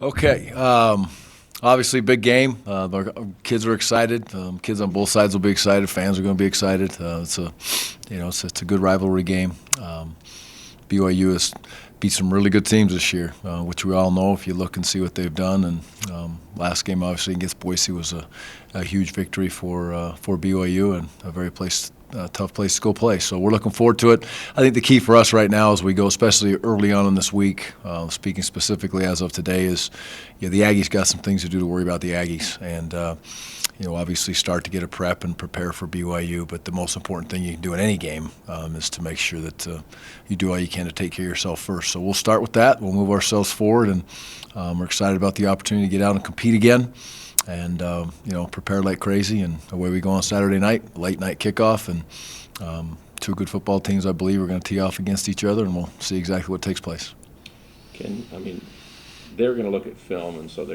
Okay. Obviously, big game. Our kids are excited. Kids on both sides will be excited. Fans are going to be excited. It's a good rivalry game. BYU has beat some really good teams this year, which we all know if you look and see what they've done. And last game, obviously, against Boise was a huge victory for BYU and a very tough place to go play. So we're looking forward to it. I think the key for us right now as we go, especially early on in this week, speaking specifically as of today, is the Aggies got some things to do to worry about the Aggies. And obviously start to get a prep and prepare for BYU. But the most important thing you can do in any game is to make sure that you do all you can to take care of yourself first. So we'll start with that. We'll move ourselves forward, and we're excited about the opportunity to get out and compete again. And prepare like crazy, and away we go on Saturday night, late night kickoff, and two good football teams, I believe, are going to tee off against each other, and we'll see exactly what takes place. They're going to look at film, and so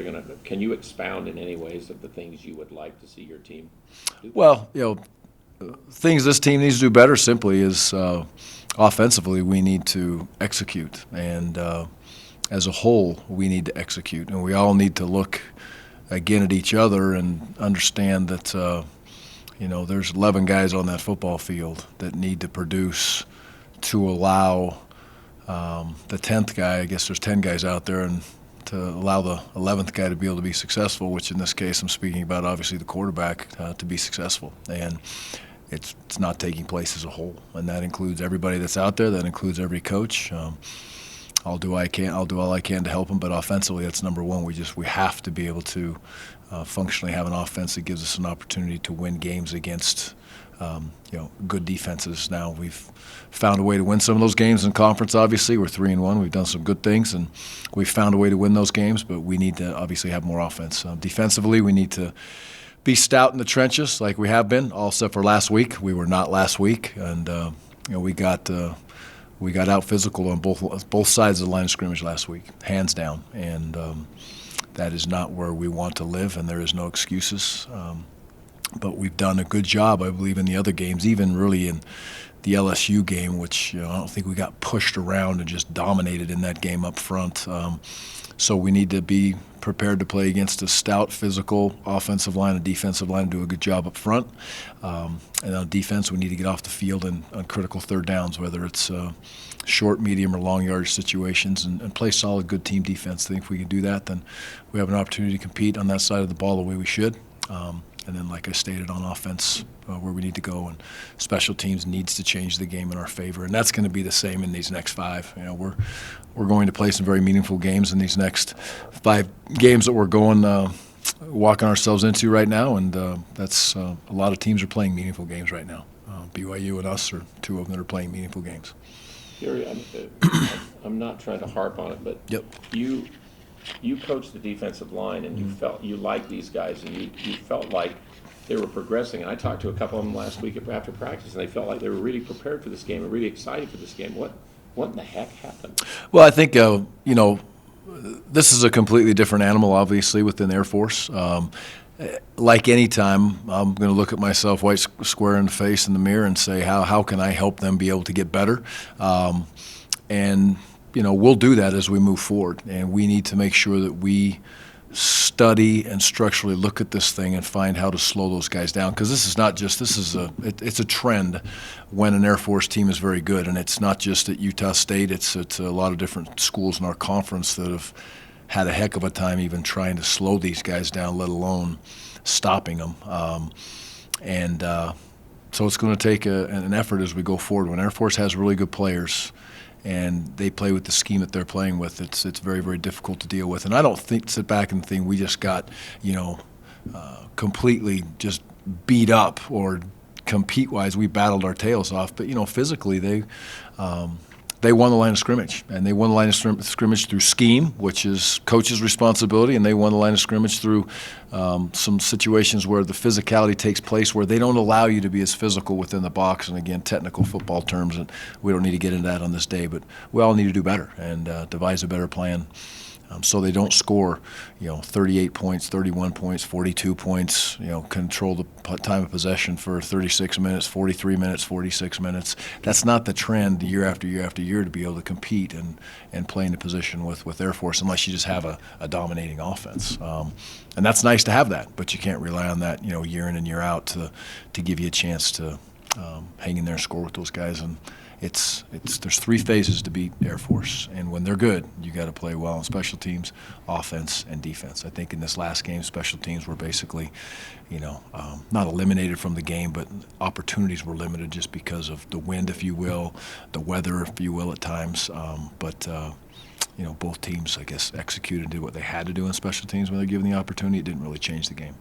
can you expound in any ways of the things you would like to see your team do? Well, things this team needs to do better simply is offensively we need to execute, and as a whole we need to execute, and we all need to look again at each other and understand that there's 11 guys on that football field that need to produce to allow the 10th guy, I guess there's 10 guys out there, and to allow the 11th guy to be able to be successful, which in this case I'm speaking about obviously the quarterback, to be successful. And it's not taking place as a whole, and that includes everybody that's out there. That includes every coach. I'll do all I can to help them, but offensively, that's number one. We have to be able to functionally have an offense that gives us an opportunity to win games against good defenses. Now we've found a way to win some of those games in conference. Obviously, we're 3-1. We've done some good things, and we've found a way to win those games. But we need to obviously have more offense. Defensively, we need to be stout in the trenches like we have been, all except for last week. We were not last week, and we got out physical on both sides of the line of scrimmage last week, hands down. And that is not where we want to live, and there is no excuses. But we've done a good job, I believe, in the other games, even really in the LSU game, which I don't think we got pushed around and just dominated in that game up front. So we need to be prepared to play against a stout, physical offensive line and defensive line and do a good job up front. And on defense, we need to get off the field on critical third downs, whether it's short, medium, or long yardage situations, and play solid, good team defense. I think if we can do that, then we have an opportunity to compete on that side of the ball the way we should. And then, like I stated, on offense, where we need to go, and special teams needs to change the game in our favor, and that's going to be the same in these next five. We're going to play some very meaningful games in these next 5 games that we're walking ourselves into right now, and that's a lot of teams are playing meaningful games right now. BYU and us are two of them that are playing meaningful games. Gary, I'm not trying to harp on it, but yep. You coached the defensive line, and you felt you liked these guys, and you felt like they were progressing. And I talked to a couple of them last week after practice, and they felt like they were really prepared for this game and really excited for this game. What in the heck happened? Well, I think this is a completely different animal, obviously, within the Air Force. Like any time, I'm going to look at myself white square in the face in the mirror and say, how can I help them be able to get better? We'll do that as we move forward, and we need to make sure that we study and structurally look at this thing and find how to slow those guys down, because it's a trend when an Air Force team is very good, and it's not just at Utah State, it's a lot of different schools in our conference that have had a heck of a time even trying to slow these guys down, let alone stopping them. So it's going to take an effort as we go forward. When Air Force has really good players and they play with the scheme that they're playing with, it's very, very difficult to deal with. And I don't sit back and think we just got, completely just beat up, or compete-wise we battled our tails off. But, physically they won the line of scrimmage, and they won the line of scrimmage through scheme, which is coach's responsibility, and they won the line of scrimmage through some situations where the physicality takes place, where they don't allow you to be as physical within the box. And again, technical football terms, and we don't need to get into that on this day, but we all need to do better and devise a better plan so they don't score, 38 points, 31 points, 42 points, control the time of possession for 36 minutes, 43 minutes, 46 minutes. That's not the trend year after year after year to be able to compete and play in the position with Air Force unless you just have a dominating offense. And that's nice to have that, but you can't rely on that, year in and year out to give you a chance to hang in there and score with those guys. And there's three phases to beat Air Force, and when they're good, you got to play well on special teams, offense, and defense. I think in this last game, special teams were basically, not eliminated from the game, but opportunities were limited just because of the wind, if you will, the weather, if you will, at times. But both teams, I guess, executed and did what they had to do in special teams when they're given the opportunity. It didn't really change the game.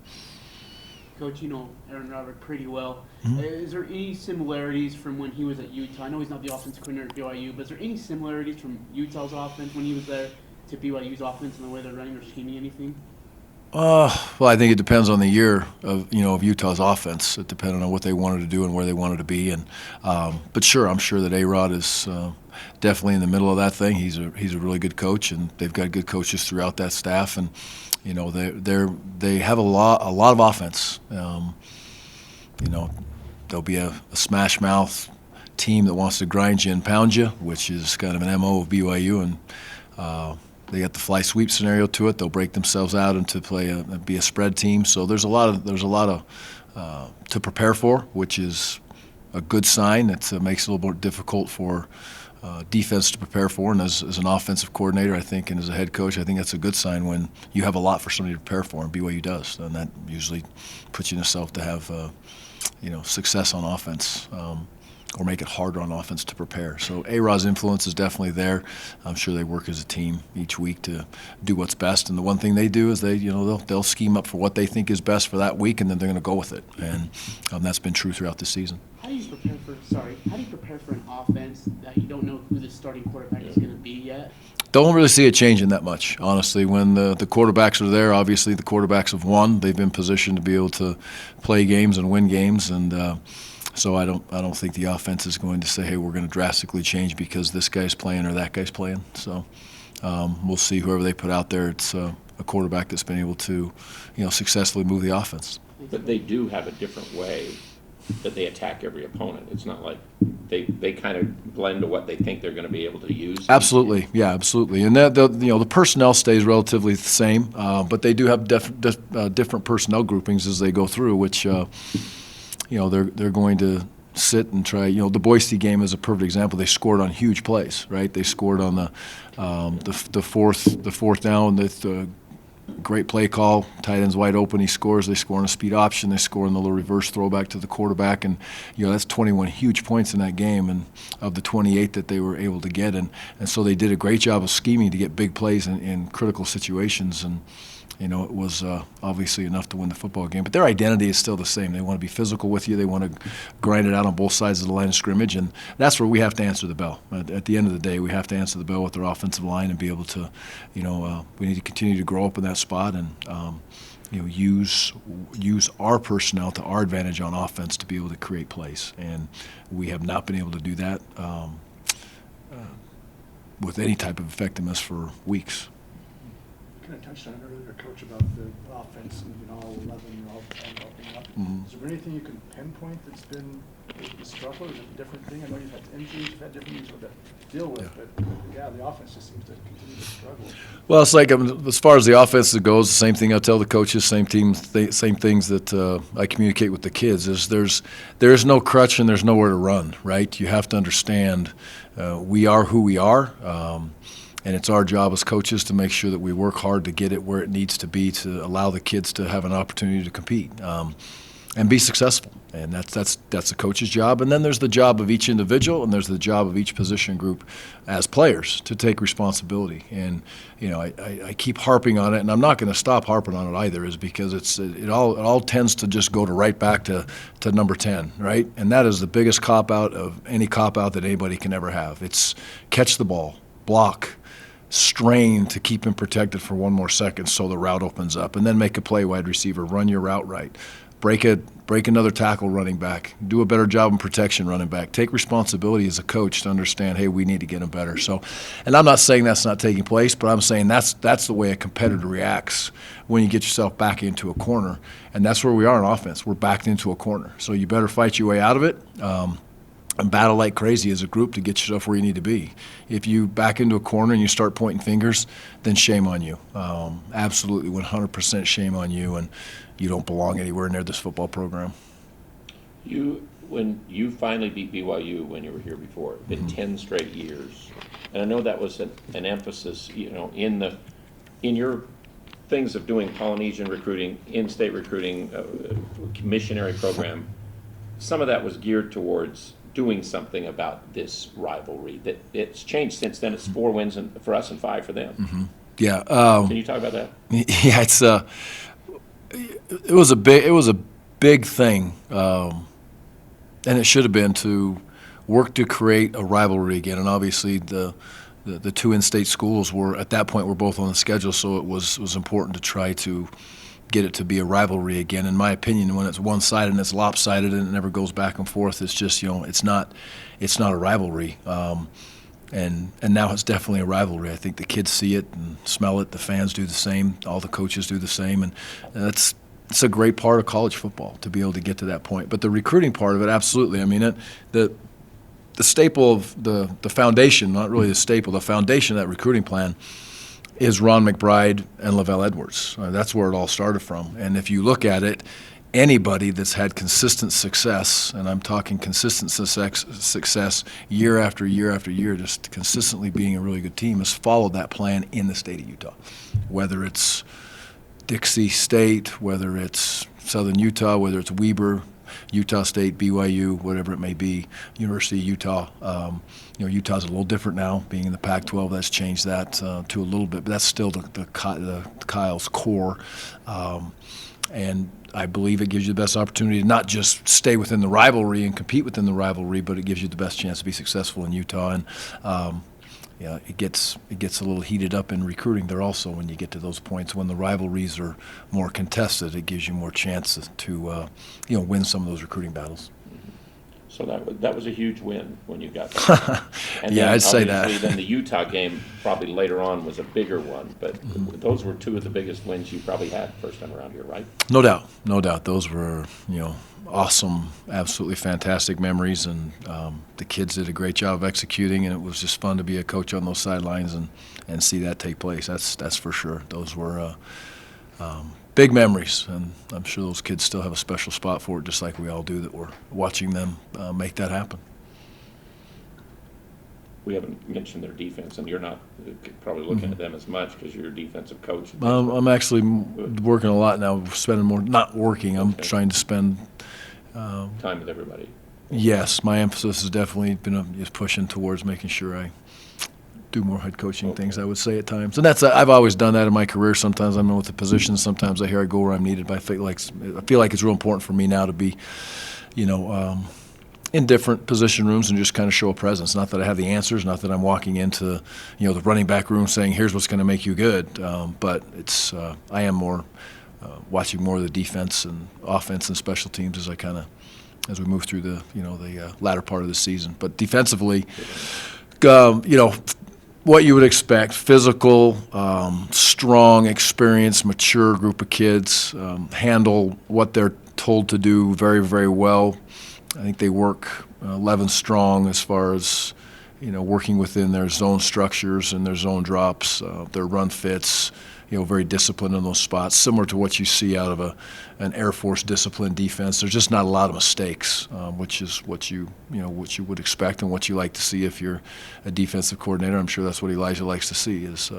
Coach, you know Aaron Roderick pretty well. Mm-hmm. Is there any similarities from when he was at Utah? I know he's not the offensive coordinator at BYU, but is there any similarities from Utah's offense when he was there to BYU's offense and the way they're running or scheming anything? Well, I think it depends on the year of Utah's offense. It depended on what they wanted to do and where they wanted to be. And but sure, I'm sure that A-Rod is definitely in the middle of that thing. He's a really good coach, and they've got good coaches throughout that staff. And they have a lot of offense. There'll be a smash mouth team that wants to grind you and pound you, which is kind of an MO of BYU, and they got the fly sweep scenario to it. They'll break themselves out into be a spread team. So there's a lot of to prepare for, which is a good sign. It makes it a little more difficult for defense to prepare for. And as an offensive coordinator, I think, and as a head coach, I think that's a good sign when you have a lot for somebody to prepare for, and BYU does. And that usually puts you in yourself to have success on offense. Or make it harder on offense to prepare. So A-Rod's influence is definitely there. I'm sure they work as a team each week to do what's best. And the one thing they do is they'll scheme up for what they think is best for that week, and then they're going to go with it. And that's been true throughout the season. How do you prepare for an offense that you don't know who the starting quarterback is going to be yet? Don't really see it changing that much, honestly. When the quarterbacks are there, obviously the quarterbacks have won. They've been positioned to be able to play games and win games, and so I don't think the offense is going to say, hey, we're going to drastically change because this guy's playing or that guy's playing. So we'll see whoever they put out there. It's a quarterback that's been able to, successfully move the offense. But they do have a different way that they attack every opponent. It's not like they kind of blend to what they think they're going to be able to use. Absolutely, yeah, absolutely. And the personnel stays relatively the same, but they do have different personnel groupings as they go through, which. They're going to sit and try. The Boise game is a perfect example. They scored on huge plays, right? They scored on the fourth down. The great play call. Tight end's wide open. He scores. They score on a speed option. They score on the little reverse throwback to the quarterback, and that's 21 huge points in that game, and of the 28 that they were able to get, and so they did a great job of scheming to get big plays in critical situations, and. It was obviously enough to win the football game. But their identity is still the same. They want to be physical with you. They want to grind it out on both sides of the line of scrimmage. And that's where we have to answer the bell. At the end of the day, we have to answer the bell with our offensive line and be able to, we need to continue to grow up in that spot and, use our personnel to our advantage on offense to be able to create plays. And we have not been able to do that with any type of effectiveness for weeks. Kind of touched on it earlier, Coach, about the offense and all 11 you're all helping out. Mm-hmm. Is there anything you can pinpoint that's been a struggle? Is it a different thing? I know you've had injuries, you've had different things to deal with, Yeah. but the offense just seems to continue to struggle. Well, it's like as far as the offense goes, the same thing I tell the coaches, same things that I communicate with the kids is there's no crutch and there's nowhere to run, right? You have to understand we are who we are. And it's our job as coaches to make sure that we work hard to get it where it needs to be to allow the kids to have an opportunity to compete and be successful. And that's the coach's job. And then there's the job of each individual, and there's the job of each position group as players to take responsibility. And I keep harping on it, and I'm not going to stop harping on it either, is because it all tends to just go right back to number 10, right? And that is the biggest cop-out of any cop-out that anybody can ever have. It's catch the ball, block, strain to keep him protected for one more second so the route opens up, and then make a play, wide receiver, run your route right. break another tackle running back, do a better job in protection running back, take responsibility as a coach to understand, hey, we need to get him better. So, and I'm not saying that's not taking place, but I'm saying that's the way a competitor reacts when you get yourself back into a corner, and that's where we are in offense. We're backed into a corner, so you better fight your way out of it. And battle like crazy as a group to get yourself where you need to be. If you back into a corner and you start pointing fingers, then shame on you. Absolutely 100% shame on you, and you don't belong anywhere near this football program. When you finally beat BYU when you were here before, it's been 10 straight years. And I know that was an emphasis, in your things of doing Polynesian recruiting, in-state recruiting, missionary program. Some of that was geared towards doing something about this rivalry. That it's changed since then. It's 4 wins for us and 5 for them. Mm-hmm. Yeah. Can you talk about that? Yeah, it was a big thing, and it should have been to work to create a rivalry again. And obviously, the 2 in-state schools were at that point were both on the schedule, so it was important to try to get it to be a rivalry again. In my opinion, when it's one-sided and it's lopsided and it never goes back and forth, it's just it's not a rivalry. And now it's definitely a rivalry. I think the kids see it and smell it. The fans do the same. All the coaches do the same, and it's a great part of college football to be able to get to that point. But the recruiting part of it, absolutely. I mean, the staple of the foundation, not really the staple, the foundation of that recruiting plan is Ron McBride and Lavelle Edwards. That's where it all started from. And if you look at it, anybody that's had consistent success, and I'm talking consistent success year after year after year, just consistently being a really good team, has followed that plan in the state of Utah. Whether it's Dixie State, whether it's Southern Utah, whether it's Weber, Utah State, BYU, whatever it may be, University of Utah. Utah's a little different now, being in the Pac-12. That's changed that to a little bit, but that's still the Kyle's core. And I believe it gives you the best opportunity to not just stay within the rivalry and compete within the rivalry, but it gives you the best chance to be successful in Utah. And it gets a little heated up in recruiting there also when you get to those points when the rivalries are more contested. It gives you more chances to win some of those recruiting battles. So that was a huge win when you got that. And yeah, then, I'd say that. Then the Utah game probably later on was a bigger one, but those were 2 of the biggest wins you probably had first time around here, right? No doubt. Those were awesome, absolutely fantastic memories, and the kids did a great job of executing, and it was just fun to be a coach on those sidelines and see that take place. That's for sure. Those were big memories, and I'm sure those kids still have a special spot for it, just like we all do that we're watching them make that happen. We haven't mentioned their defense, and you're not probably looking at them as much because you're a defensive coach. I'm actually working a lot now, spending more, not working, I'm trying to spend time with everybody. Yes, my emphasis has definitely been is pushing towards making sure I do more head coaching things, I would say at times. And I've always done that in my career. Sometimes I'm in with the positions, sometimes I go where I'm needed, but I feel like it's real important for me now to be, in different position rooms and just kind of show a presence. Not that I have the answers, not that I'm walking into, the running back room saying, here's what's going to make you good, but it's I am more watching more of the defense and offense and special teams as we move through the latter part of the season. But defensively, what you would expect: physical, strong, experienced, mature group of kids, handle what they're told to do very, very well. I think they work 11 strong as far as working within their zone structures and their zone drops, their run fits. Very disciplined in those spots, similar to what you see out of an Air Force disciplined defense. There's just not a lot of mistakes, which is what you would expect and what you like to see if you're a defensive coordinator. I'm sure that's what Elijah likes to see is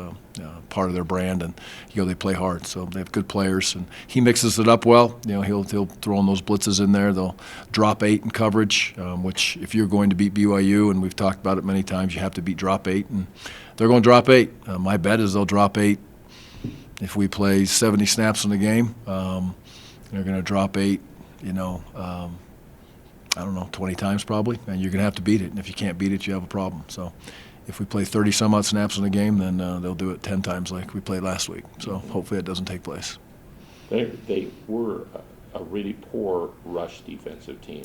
part of their brand, and they play hard, so they have good players, and he mixes it up well. He'll throw in those blitzes in there. They'll drop 8 in coverage, which if you're going to beat BYU, and we've talked about it many times, you have to beat drop 8, and they're going to drop 8. My bet is they'll drop 8. If we play 70 snaps in the game, they're going to drop 8, I don't know, 20 times probably, and you're going to have to beat it. And if you can't beat it, you have a problem. So if we play 30-some-odd snaps in the game, then they'll do it 10 times like we played last week. So hopefully that doesn't take place. They were a really poor rush defensive team.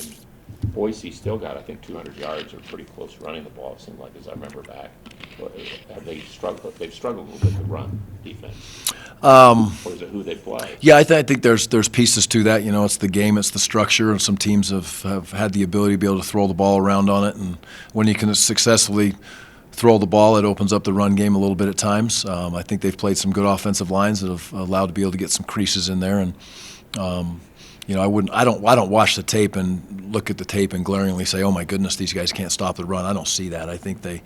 Boise still got, I think, 200 yards or pretty close running the ball, it seemed like, as I remember back. Have they struggled? They've struggled with the run defense. Or is it who they play? Yeah, I think there's pieces to that. You know, it's the game, it's the structure, and some teams have had the ability to be able to throw the ball around on it. And when you can successfully throw the ball, it opens up the run game a little bit at times. I think they've played some good offensive lines that have allowed to be able to get some creases in there. And you know, I don't watch the tape and look at the tape and glaringly say, oh my goodness, these guys can't stop the run. I don't see that. I think they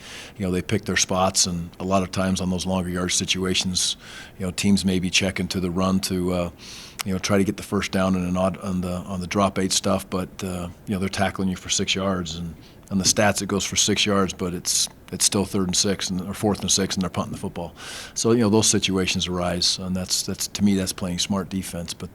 pick their spots, and a lot of times on those longer yard situations, you know, teams may be checking to the run to try to get the first down and on the drop 8 stuff, but you know, they're tackling you for 6 yards, and on the stats it goes for 6 yards, but it's still 3rd and 6 or 4th and 6, and they're punting the football. So you know, those situations arise, and that's to me, that's playing smart defense. But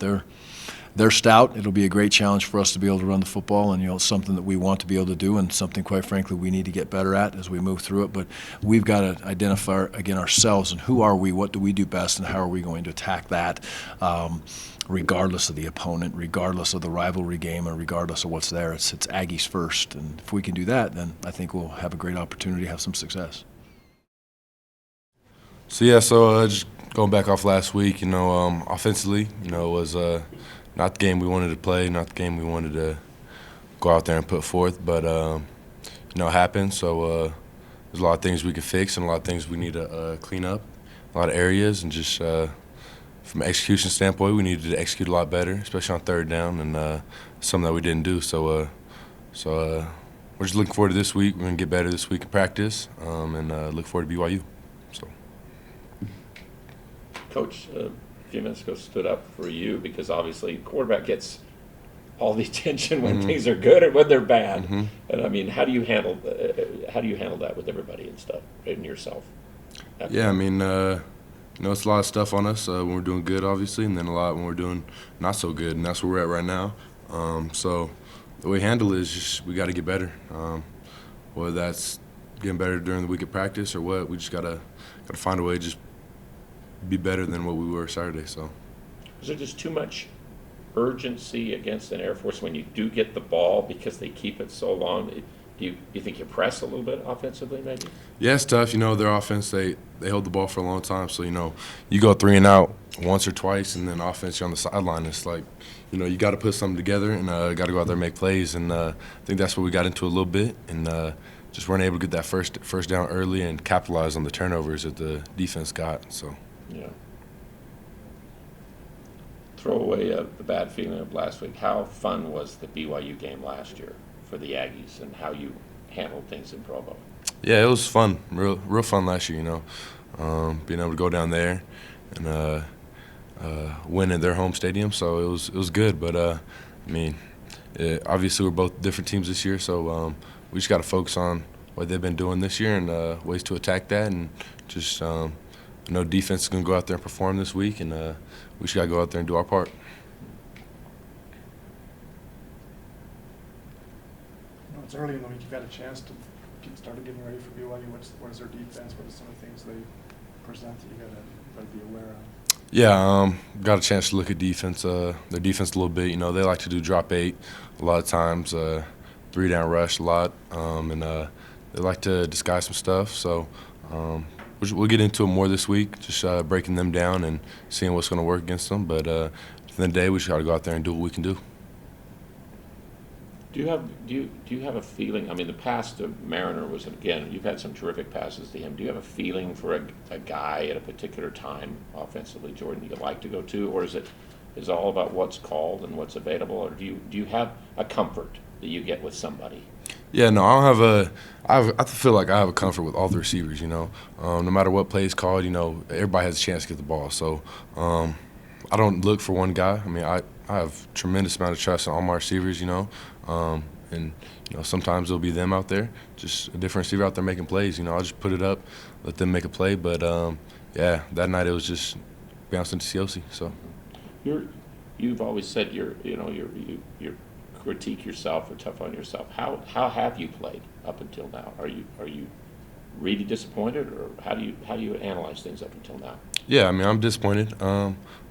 they're stout. It'll be a great challenge for us to be able to run the football, and you know, it's something that we want to be able to do, and something, quite frankly, we need to get better at as we move through it. But we've got to identify again ourselves and who are we, what do we do best, and how are we going to attack that, regardless of the opponent, regardless of the rivalry game, and regardless of what's there. It's Aggies first, and if we can do that, then I think we'll have a great opportunity to have some success. So yeah, just going back off last week, you know, offensively, you know, it was not the game we wanted to play, not the game we wanted to go out there and put forth, but you know, it happened. So there's a lot of things we could fix and a lot of things we need to clean up, a lot of areas, and just from an execution standpoint, we needed to execute a lot better, especially on 3rd down, and something that we didn't do. So we're just looking forward to this week. We're gonna get better this week in practice, and look forward to BYU. So. Coach, a few minutes ago stood up for you because obviously quarterback gets all the attention when things are good and when they're bad. And I mean, how do you handle that with everybody and stuff, and yourself? Yeah, I mean, you know, it's a lot of stuff on us when we're doing good, obviously, and then a lot when we're doing not so good, and that's where we're at right now. So the way we handle it is just we got to get better. Whether that's getting better during the week of practice or what, we just gotta find a way to just be better than what we were Saturday. So, is there just too much urgency against an Air Force when you do get the ball because they keep it so long? Do you think you press a little bit offensively, maybe? Yeah, it's tough. You know, their offense, they hold the ball for a long time. So, you know, you go 3 and out once or twice, and then offense, you're on the sideline. It's like, you know, you got to put something together and got to go out there and make plays. And I think that's what we got into a little bit, and just weren't able to get that first down early and capitalize on the turnovers that the defense got. So. Yeah. Throw away the bad feeling of last week. How fun was the BYU game last year for the Aggies, and how you handled things in Provo? Yeah, it was fun, real fun last year. You know, being able to go down there and win at their home stadium. So it was good. But I mean, obviously we're both different teams this year, so we just got to focus on what they've been doing this year and ways to attack that, and just. I know defense is going to go out there and perform this week, and we just got to go out there and do our part. You know, it's early in the week. You've got a chance to get started getting ready for BYU. What is their defense? What are some of the things they present that you got to be aware of? Yeah, got a chance to look at defense. Their defense a little bit. You know, they like to do drop 8 a lot of times, 3-down rush a lot, and they like to disguise some stuff. So. We'll get into it more this week, just breaking them down and seeing what's going to work against them. But at the end of the day, we just got to go out there and do what we can do. Do you have a feeling? I mean, the pass to Mariner was, again, you've had some terrific passes to him. Do you have a feeling for a guy at a particular time offensively, Jordan, you like to go to, or is it all about what's called and what's available, or do you have a comfort that you get with somebody? Yeah, no, I feel like I have a comfort with all the receivers, you know. No matter what play is called, you know, everybody has a chance to get the ball. So I don't look for one guy. I mean, I have tremendous amount of trust in all my receivers, you know. And, you know, sometimes it'll be them out there, just a different receiver out there making plays. You know, I'll just put it up, let them make a play. But, yeah, that night it was just bouncing to COC. So. You've always said you're critique yourself or tough on yourself. How have you played up until now? Are you really disappointed, or how do you analyze things up until now? Yeah, I mean, I'm disappointed.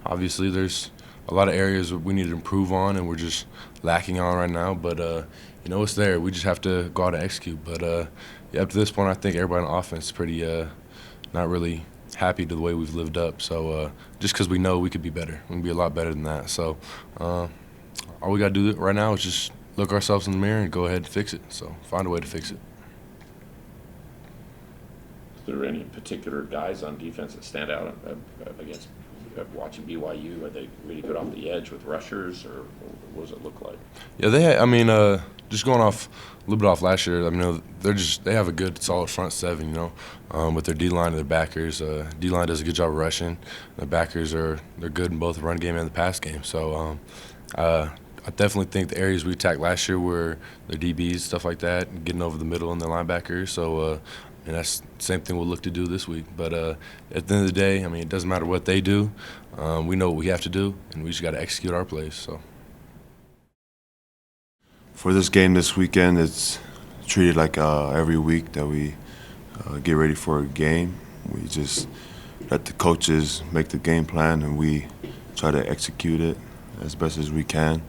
Obviously, there's a lot of areas we need to improve on, and we're just lacking on right now. But it's there. We just have to go out and execute. But up to this point, I think everybody on offense is pretty not really happy to the way we've lived up. So just because we know we could be better, we can be a lot better than that. So all we got to do right now is just look ourselves in the mirror and go ahead and fix it. So find a way to fix it. Is there any particular guys on defense that stand out against watching BYU? Are they really good off the edge with rushers, or what does it look like? Yeah, just going off a little bit off last year, they have a good, solid front seven, with their D-line and their backers. D-line does a good job of rushing. The backers they're good in both the run game and the pass game. So I definitely think the areas we attacked last year were the DBs, stuff like that, and getting over the middle and the linebackers. So and that's the same thing we'll look to do this week. But at the end of the day, it doesn't matter what they do. We know what we have to do, and we just got to execute our plays. So. For this game this weekend, it's treated like every week that we get ready for a game. We just let the coaches make the game plan, and we try to execute it as best as we can.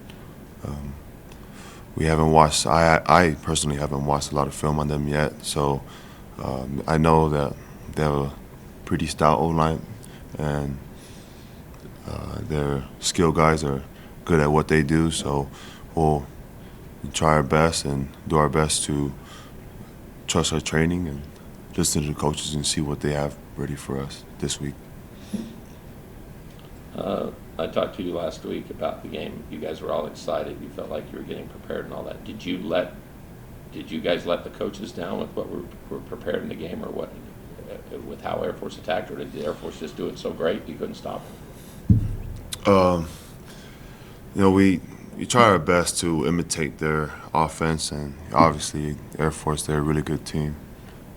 We haven't watched. I personally haven't watched a lot of film on them yet, so I know that they have a pretty stout O-line, and their skill guys are good at what they do. So we'll try our best and do our best to trust our training and listen to the coaches and see what they have ready for us this week. I talked to you last week about the game. You guys were all excited. You felt like you were getting prepared and all that. Did you guys let the coaches down with what were prepared in the game, or what, with how Air Force attacked, or did the Air Force just do it so great you couldn't stop them? We try our best to imitate their offense, and obviously Air Force, they're a really good team,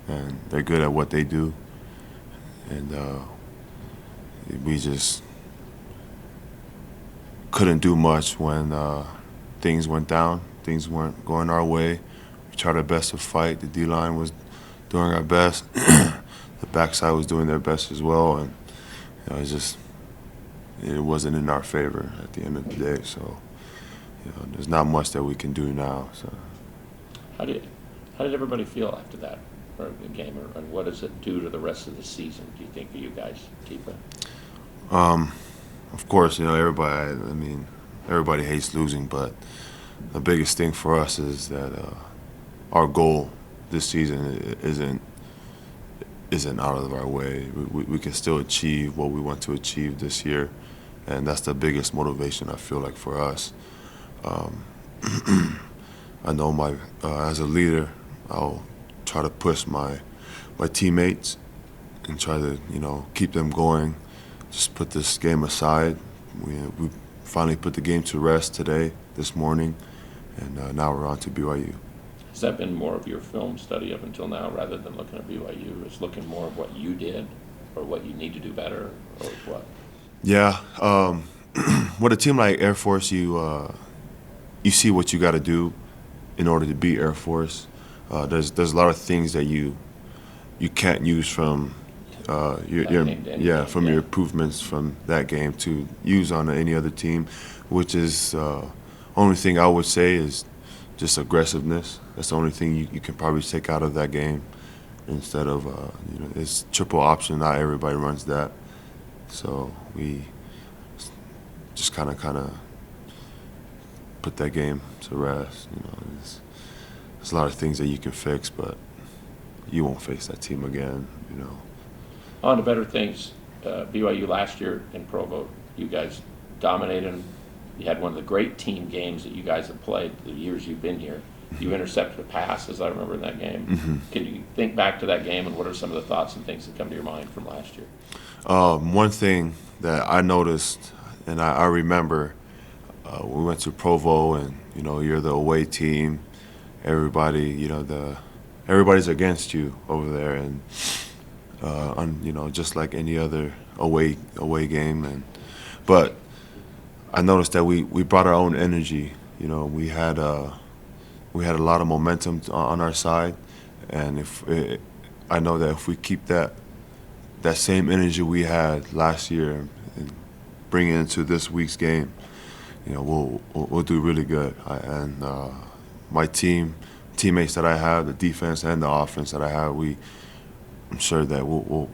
and they're good at what they do. And we just couldn't do much when things went down. Things weren't going our way. We tried our best to fight. The D-line was doing our best. The backside was doing their best as well, and it wasn't in our favor at the end of the day. So there's not much that we can do now. So How did everybody feel after that game, and what does it do to the rest of the season, do you think, for you guys, Tipa? Of course, everybody hates losing, but the biggest thing for us is that our goal this season isn't out of our way. We can still achieve what we want to achieve this year, and that's the biggest motivation, I feel like, for us. I know as a leader, I'll try to push my teammates and try to keep them going. Just put this game aside. We finally put the game to rest this morning, and now we're on to BYU. Has that been more of your film study up until now, rather than looking at BYU? Is looking more of what you did, or what you need to do better, or what? Yeah, with a team like Air Force, you see what you got to do in order to beat Air Force. There's a lot of things that you can't use from your improvements from that game to use on any other team, which is only thing I would say is just aggressiveness. That's the only thing you can probably take out of that game, instead of it's triple option. Not everybody runs that, so we just kind of put that game to rest. There's a lot of things that you can fix, but you won't face that team again. On to better things. BYU last year in Provo, you guys dominated them. You had one of the great team games that you guys have played the years you've been here. You intercepted a pass, as I remember, in that game. Mm-hmm. Can you think back to that game, and what are some of the thoughts and things that come to your mind from last year? One thing that I noticed, and I remember, we went to Provo, and you're the away team. Everybody, everybody's against you over there, and just like any other away game. But I noticed that we brought our own energy. We had a lot of momentum on our side, and I know that if we keep that same energy we had last year, and bring into this week's game, we'll do really good. And my teammates that I have, the defense and the offense that I have, I'm sure that we'll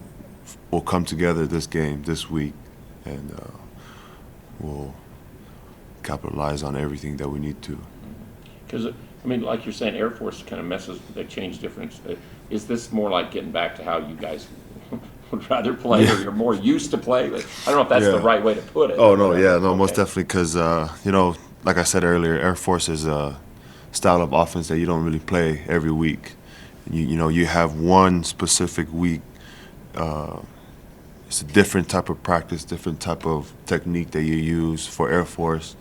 come together this game this week, and we'll capitalize on everything that we need to. Because, I mean, like you're saying, Air Force kind of messes, they change different. Is this more like getting back to how you guys would rather play, or you're more used to play? I don't know if that's the right way to put it. Oh, no, yeah, no, Okay. most definitely, because, like I said earlier, Air Force is a style of offense that you don't really play every week. You have one specific week. It's a different type of practice, different type of technique that you use for Air Force.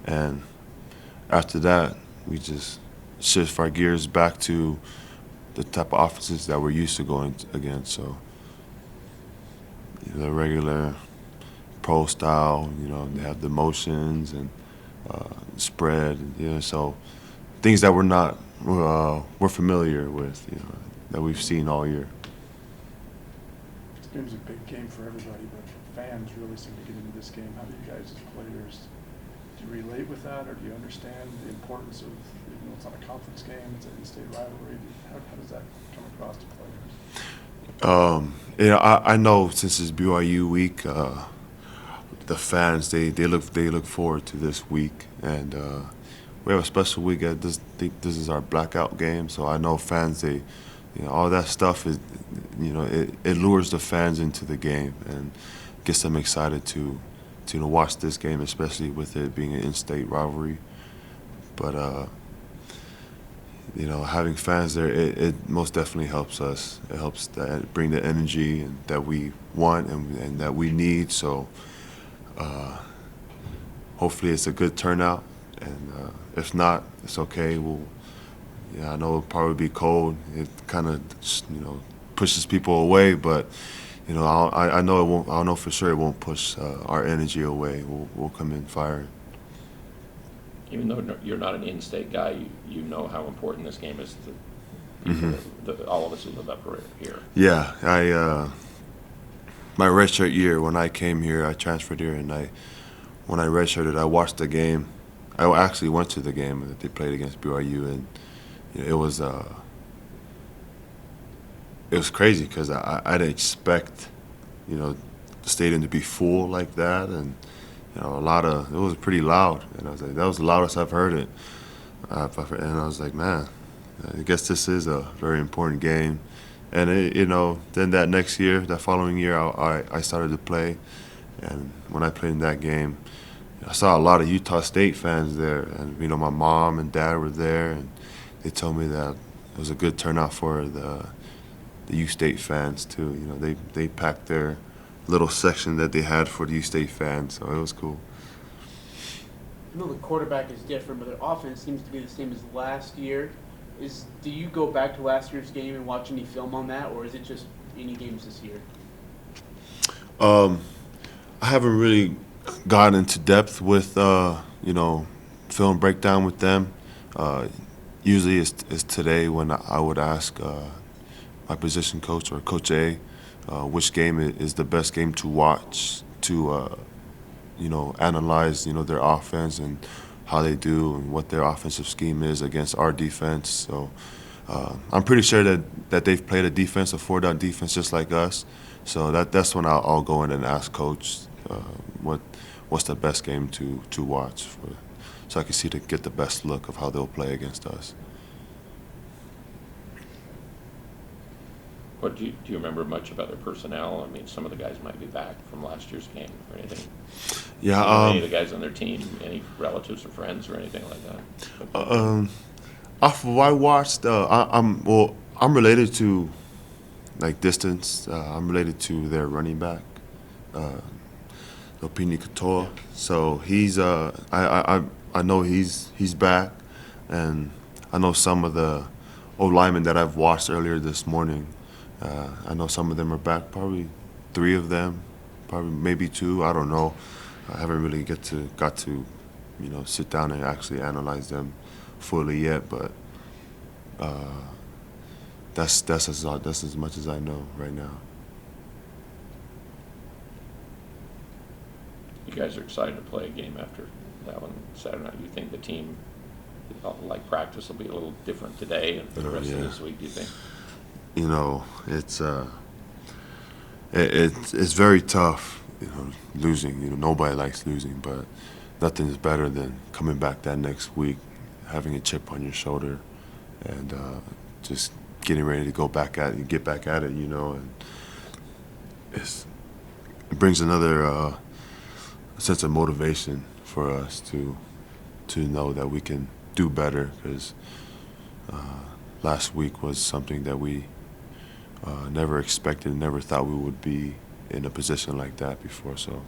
And after that, we just shift our gears back to the type of offenses that we're used to going against. So the regular pro style, they have the motions and spread, so things that we're familiar with, that we've seen all year. This game's a big game for everybody, but fans really seem to get into this game. How do you guys as players, do you relate with that, or do you understand the importance of, even though it's not a conference game, it's an in-state rivalry? How does that come across to players? I know since it's BYU week, the fans they look forward to this week, and we have a special week. I think this is our blackout game, so I know fans all that stuff is it lures the fans into the game and gets them excited to watch this game, especially with it being an in-state rivalry. But having fans there, it most definitely helps us. It helps bring the energy that we want and that we need. So hopefully it's a good turnout, and if not, it's okay. I know it'll probably be cold. It kind of pushes people away, but I know it won't. I know for sure it won't push our energy away. We'll come in firing. Even though you're not an in-state guy, you know how important this game is to all of us who live up here. Yeah, my redshirt year, when I came here, I transferred here, and when I redshirted, I watched the game. I actually went to the game that they played against BYU, and it was crazy because I didn't expect the stadium to be full like that, and it was pretty loud, and I was like, that was the loudest I've heard it. And I was like, man, I guess this is a very important game. And then that following year, I started to play, and when I played in that game, I saw a lot of Utah State fans there, and my mom and dad were there, and they told me that it was a good turnout for the U State fans too. They packed their little section that they had for the U State fans, so it was cool. I know the quarterback is different, but their offense seems to be the same as last year. Do you go back to last year's game and watch any film on that, or is it just any games this year? I haven't really gotten into depth with film breakdown with them. Usually it's today when I would ask my position coach or Coach A which game is the best game to watch to analyze their offense and how they do and what their offensive scheme is against our defense. So I'm pretty sure that they've played a four-down defense just like us. So that's when I'll go in and ask Coach what's the best game to watch so I can get the best look of how they'll play against us. What do you remember much about their personnel? I mean, some of the guys might be back from last year's game or anything. Yeah. Any of the guys on their team, any relatives or friends or anything like that? Off of what I watched, I'm related to distance. I'm related to their running back, Lopini Katoa. So he's I know he's back, and I know some of the old linemen that I've watched earlier this morning. I know some of them are back, probably 3 of them, probably maybe 2. I don't know. I haven't really got to sit down and actually analyze them fully yet, but that's as much as I know right now. You guys are excited to play a game after that one Saturday night. You think the team, like practice, will be a little different today and for the rest of Yeah. this week, do you think? You know, it's very tough, you know, losing. You know, nobody likes losing, but nothing is better than coming back that next week, having a chip on your shoulder, and just getting ready to go back at it, get back at it. You know, and it brings another sense of motivation for us to know that we can do better, because last week was something that we never expected, never thought we would be in a position like that before. So